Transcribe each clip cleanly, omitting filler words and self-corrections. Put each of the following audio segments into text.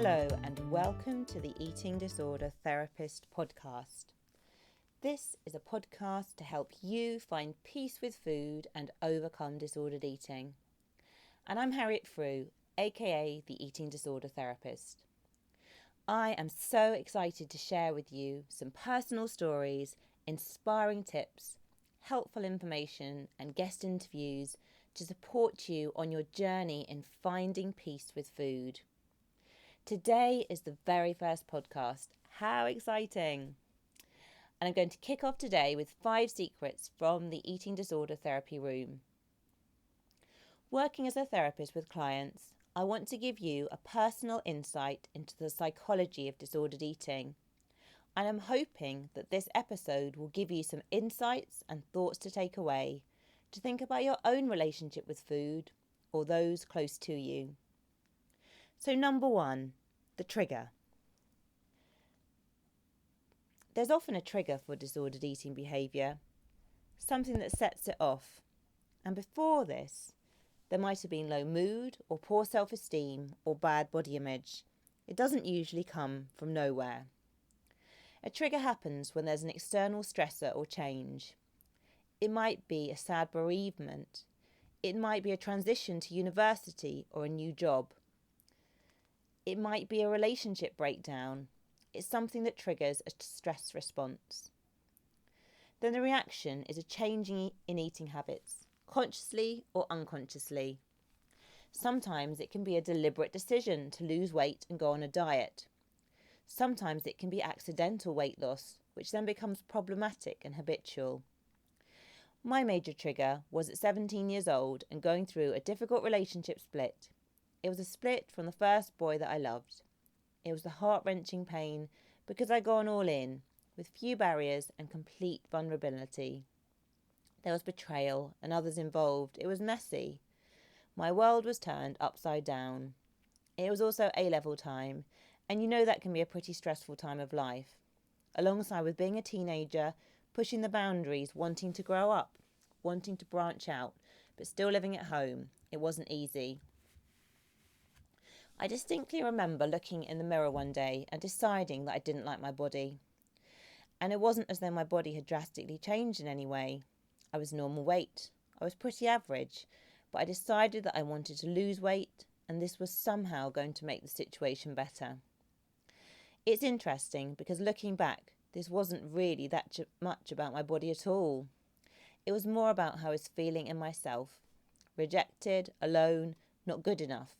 Hello and welcome to the Eating Disorder Therapist podcast. This is a podcast to help you find peace with food and overcome disordered eating. And I'm Harriet Frew, aka the Eating Disorder Therapist. I am so excited to share with you some personal stories, inspiring tips, helpful information and guest interviews to support you on your journey in finding peace with food. Today is the very first podcast. How exciting! And I'm going to kick off today with 5 secrets from the Eating Disorder Therapy Room. Working as a therapist with clients, I want to give you a personal insight into the psychology of disordered eating. And I'm hoping that this episode will give you some insights and thoughts to take away, to think about your own relationship with food or those close to you. So number 1, the trigger. There's often a trigger for disordered eating behaviour, something that sets it off. And before this, there might have been low mood or poor self-esteem or bad body image. It doesn't usually come from nowhere. A trigger happens when there's an external stressor or change. It might be a sad bereavement. It might be a transition to university or a new job. It might be a relationship breakdown. It's something that triggers a stress response. Then the reaction is a change in eating habits, consciously or unconsciously. Sometimes it can be a deliberate decision to lose weight and go on a diet. Sometimes it can be accidental weight loss, which then becomes problematic and habitual. My major trigger was at 17 years old and going through a difficult relationship split. It was a split from the first boy that I loved. It was the heart-wrenching pain because I'd gone all in, with few barriers and complete vulnerability. There was betrayal and others involved. It was messy. My world was turned upside down. It was also A-level time, and you know that can be a pretty stressful time of life. Alongside with being a teenager, pushing the boundaries, wanting to grow up, wanting to branch out, but still living at home, it wasn't easy. I distinctly remember looking in the mirror one day and deciding that I didn't like my body. And it wasn't as though my body had drastically changed in any way. I was normal weight. I was pretty average, but I decided that I wanted to lose weight, and this was somehow going to make the situation better. It's interesting because looking back, this wasn't really that much about my body at all. It was more about how I was feeling in myself. Rejected, alone, not good enough.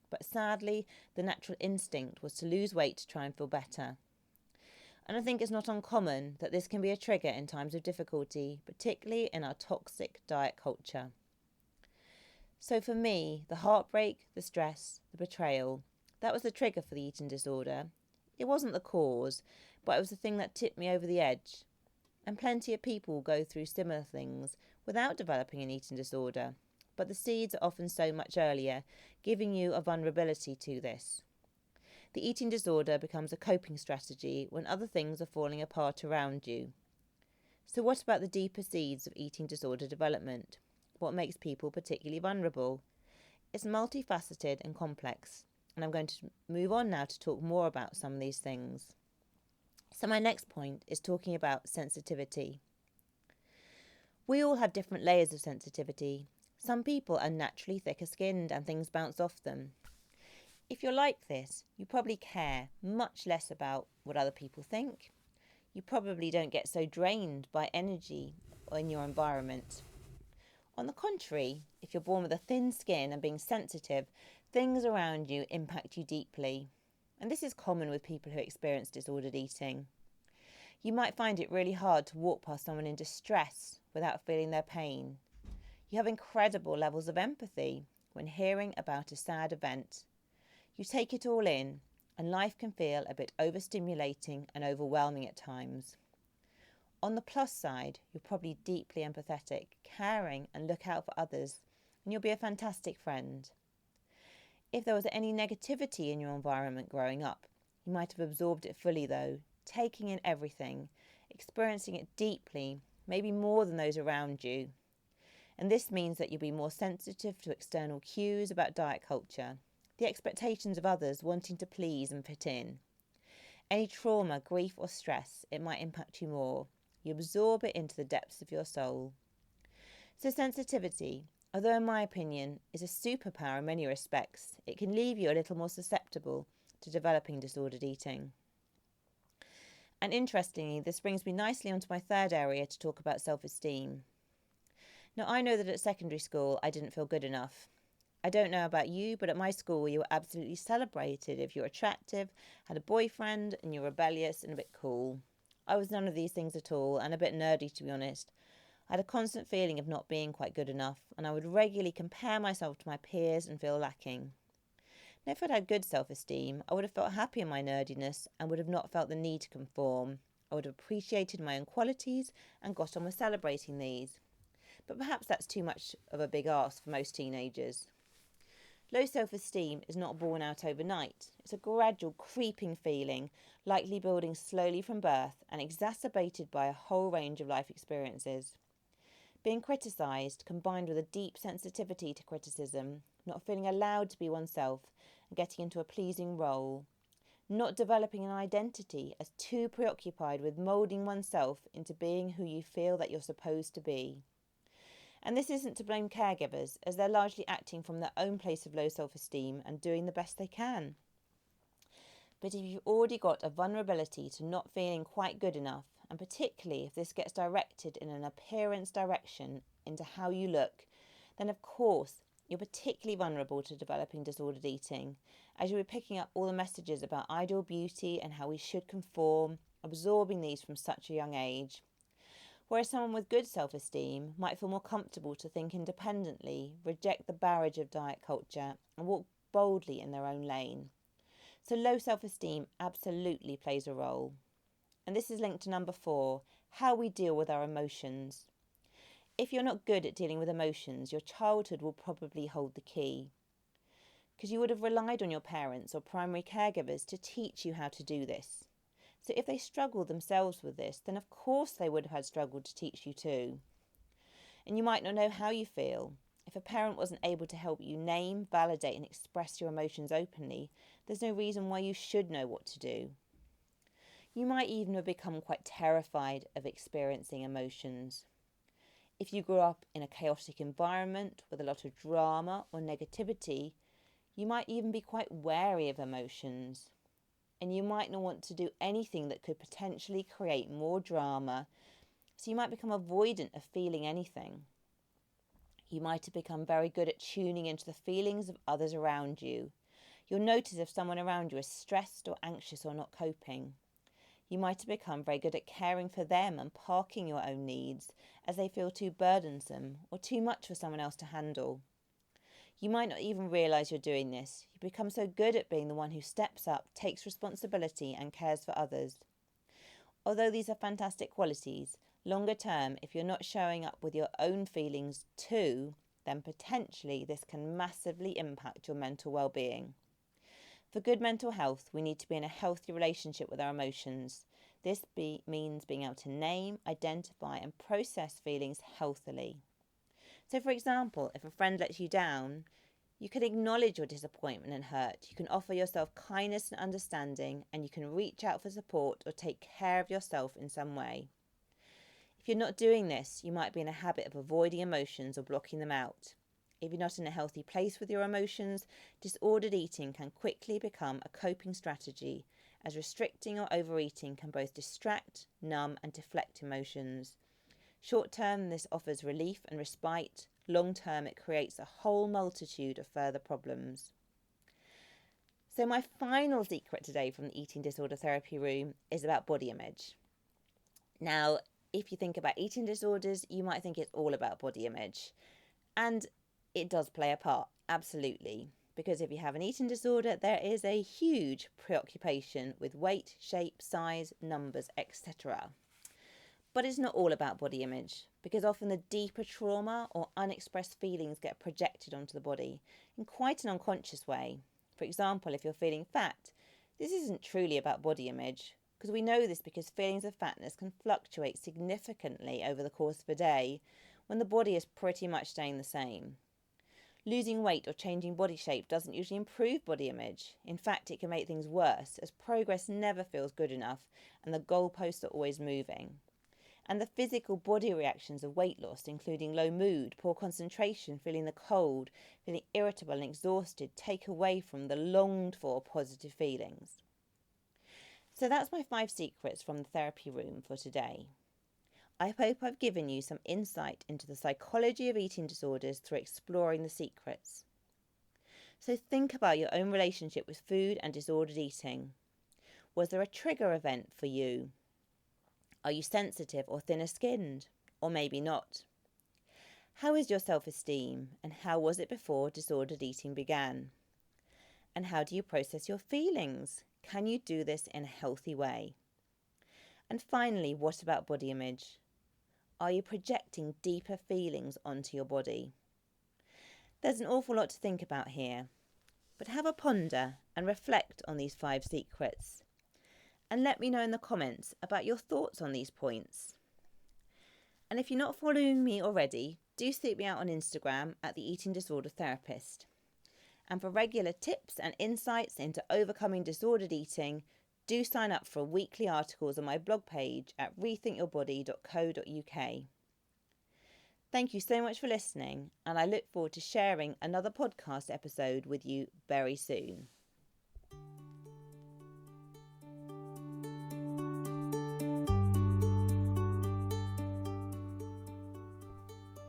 But sadly, the natural instinct was to lose weight to try and feel better. And I think it's not uncommon that this can be a trigger in times of difficulty, particularly in our toxic diet culture. So for me, the heartbreak, the stress, the betrayal, that was the trigger for the eating disorder. It wasn't the cause, but it was the thing that tipped me over the edge. And plenty of people go through similar things without developing an eating disorder. But the seeds are often so much earlier, giving you a vulnerability to this. The eating disorder becomes a coping strategy when other things are falling apart around you. So what about the deeper seeds of eating disorder development? What makes people particularly vulnerable? It's multifaceted and complex, and I'm going to move on now to talk more about some of these things. So my next point is talking about sensitivity. We all have different layers of sensitivity. Some people are naturally thicker skinned and things bounce off them. If you're like this, you probably care much less about what other people think. You probably don't get so drained by energy in your environment. On the contrary, if you're born with a thin skin and being sensitive, things around you impact you deeply. And this is common with people who experience disordered eating. You might find it really hard to walk past someone in distress without feeling their pain. You have incredible levels of empathy when hearing about a sad event. You take it all in, and life can feel a bit overstimulating and overwhelming at times. On the plus side, you're probably deeply empathetic, caring and look out for others, and you'll be a fantastic friend. If there was any negativity in your environment growing up, you might have absorbed it fully though, taking in everything, experiencing it deeply, maybe more than those around you. And this means that you'll be more sensitive to external cues about diet culture. the expectations of others wanting to please and fit in. Any trauma, grief, or stress, it might impact you more. You absorb it into the depths of your soul. So sensitivity, although in my opinion is a superpower in many respects, it can leave you a little more susceptible to developing disordered eating. And interestingly, this brings me nicely onto my third area to talk about self-esteem. Now, I know that at secondary school I didn't feel good enough. I don't know about you, but at my school you were absolutely celebrated if you were attractive, had a boyfriend, and you were rebellious and a bit cool. I was none of these things at all, and a bit nerdy to be honest. I had a constant feeling of not being quite good enough, and I would regularly compare myself to my peers and feel lacking. Now, if I'd had good self-esteem, I would have felt happy in my nerdiness and would have not felt the need to conform. I would have appreciated my own qualities and got on with celebrating these. But perhaps that's too much of a big ask for most teenagers. Low self-esteem is not born out overnight. It's a gradual, creeping feeling, likely building slowly from birth and exacerbated by a whole range of life experiences. Being criticised, combined with a deep sensitivity to criticism, not feeling allowed to be oneself and getting into a pleasing role, not developing an identity as too preoccupied with moulding oneself into being who you feel that you're supposed to be. And this isn't to blame caregivers, as they're largely acting from their own place of low self-esteem and doing the best they can. But if you've already got a vulnerability to not feeling quite good enough, and particularly if this gets directed in an appearance direction into how you look, then of course you're particularly vulnerable to developing disordered eating, as you'll be picking up all the messages about ideal beauty and how we should conform, absorbing these from such a young age. Whereas someone with good self-esteem might feel more comfortable to think independently, reject the barrage of diet culture, and walk boldly in their own lane. So low self-esteem absolutely plays a role. And this is linked to number 4, how we deal with our emotions. If you're not good at dealing with emotions, your childhood will probably hold the key, because you would have relied on your parents or primary caregivers to teach you how to do this. So if they struggle themselves with this, then of course they would have had struggled to teach you too. And you might not know how you feel. If a parent wasn't able to help you name, validate and express your emotions openly, there's no reason why you should know what to do. You might even have become quite terrified of experiencing emotions. If you grew up in a chaotic environment with a lot of drama or negativity, you might even be quite wary of emotions. And you might not want to do anything that could potentially create more drama, so you might become avoidant of feeling anything. You might have become very good at tuning into the feelings of others around you. You'll notice if someone around you is stressed or anxious or not coping. You might have become very good at caring for them and parking your own needs as they feel too burdensome or too much for someone else to handle. You might not even realise you're doing this. You become so good at being the one who steps up, takes responsibility and cares for others. Although these are fantastic qualities, longer term, if you're not showing up with your own feelings too, then potentially this can massively impact your mental well-being. For good mental health, we need to be in a healthy relationship with our emotions. This means being able to name, identify and process feelings healthily. So for example, if a friend lets you down, you can acknowledge your disappointment and hurt. You can offer yourself kindness and understanding, and you can reach out for support or take care of yourself in some way. If you're not doing this, you might be in a habit of avoiding emotions or blocking them out. If you're not in a healthy place with your emotions, disordered eating can quickly become a coping strategy, as restricting or overeating can both distract, numb and deflect emotions. Short term, this offers relief and respite. Long term, it creates a whole multitude of further problems. So my final secret today from the Eating Disorder Therapy Room is about body image. Now, if you think about eating disorders, you might think it's all about body image. And it does play a part, absolutely. Because if you have an eating disorder, there is a huge preoccupation with weight, shape, size, numbers, etc. But it's not all about body image, because often the deeper trauma or unexpressed feelings get projected onto the body in quite an unconscious way. For example, if you're feeling fat, this isn't truly about body image, because we know this because feelings of fatness can fluctuate significantly over the course of a day when the body is pretty much staying the same. Losing weight or changing body shape doesn't usually improve body image. In fact, it can make things worse, as progress never feels good enough and the goalposts are always moving. And the physical body reactions of weight loss, including low mood, poor concentration, feeling the cold, feeling irritable and exhausted, take away from the longed for positive feelings. So that's my 5 secrets from the therapy room for today. I hope I've given you some insight into the psychology of eating disorders through exploring the secrets. So think about your own relationship with food and disordered eating. Was there a trigger event for you? Are you sensitive or thinner skinned? Or maybe not? How is your self-esteem, and how was it before disordered eating began? And how do you process your feelings? Can you do this in a healthy way? And finally, what about body image? Are you projecting deeper feelings onto your body? There's an awful lot to think about here, but have a ponder and reflect on these 5 secrets. And let me know in the comments about your thoughts on these points. And if you're not following me already, do seek me out on Instagram at the Eating Disorder Therapist. And for regular tips and insights into overcoming disordered eating, do sign up for weekly articles on my blog page at rethinkyourbody.co.uk. Thank you so much for listening, and I look forward to sharing another podcast episode with you very soon.